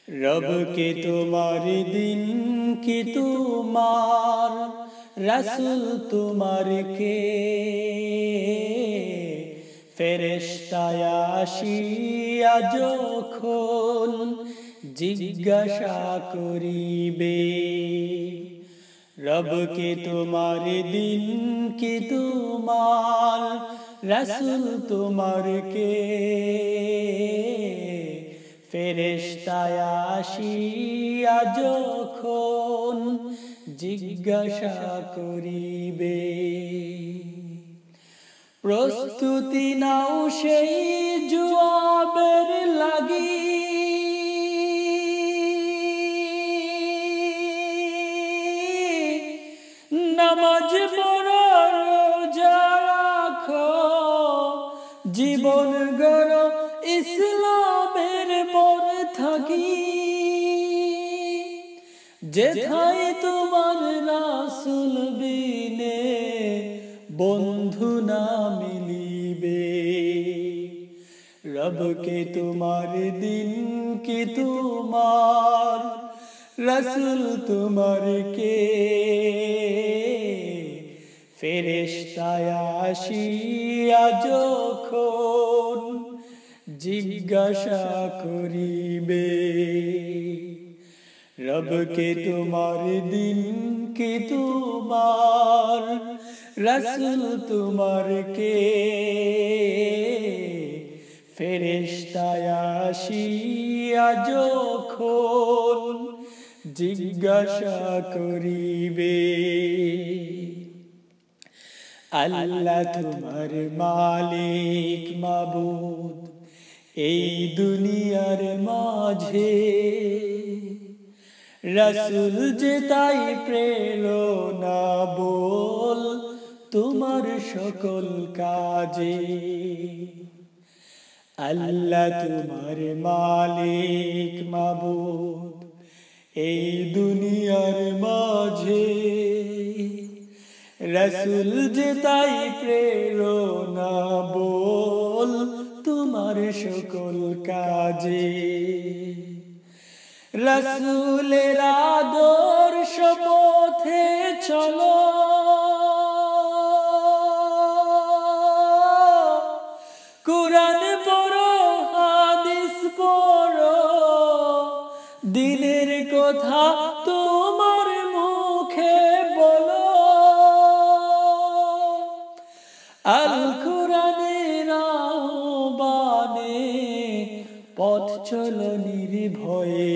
रब के तुम्हार दिन की तुम्हार रसूल तुम्हार के ফেরেশতায় আসিয়া যখন জিজ্ঞাসা করিবে রবকে তোমার দিন কি তোমার রাসূল তোমার কে ফেরেশতায় আসিয়া যখন জিজ্ঞাসা করিবে প্রস্তুতি নাও সেই জবাবের লাগি নামাজ পড়ো রোজা রাখো জীবন গড়ো ইসলামের পর থাকি যেথায় তোমার রাসূল বিনে বন্ধু না মিলিবে রব के তোমার দিন কি তোমার রাসূল তোমার কে ফেরেশতায় আসিয়া যখন জিজ্ঞাসা করিবে रब के तुम्हारे दिन की तुम्हार रसूल तुम्हार के ফেরেশতায় আসিয়া যখন জিজ্ঞাসা করিবে আল্লাহ তোমার মালিক মাবুদ এই দুনিয়ার মাঝে रसूल जे ताई प्रेरणा बोल तुम्हार सकल काजे अल्लाह तुम्हार मालिक माबूद এই দুনিয়ার মাঝে रसूल जे ताई प्रेरणा बोल तुम्हार सकल काजे रसूलेर आदर्श पथे चलो कुरान पढ़ो हादिस पढ़ो दिनेर कथा तुम्हार मुखे बोलो आल कुरानेर आह्वाने पथ चलो निर्भये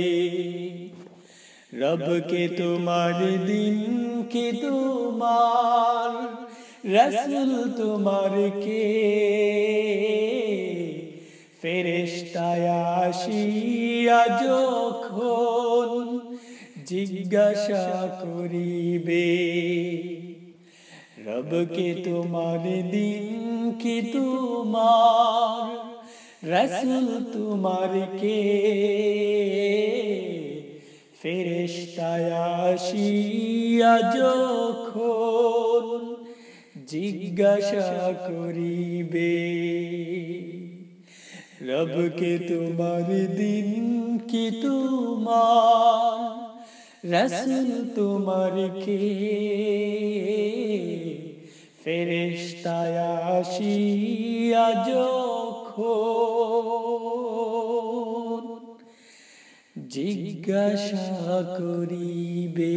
रब के तुम्हार दिन की तुम्हार रसूल तुम्हार के ফেরেশতায় আসিয়া যখন জিজ্ঞাসা করিবে রব के তোমার দিন কি তোমার रसूल तुम्हार के ফেরেশতায় আসিয়া যখন জিজ্ঞাসা করিবে রব के তোমার দিন কি তোমার रसूल तुम्हार के ফেরেশতায় আসিয়া যখন জিজ্ঞাসা করিবে।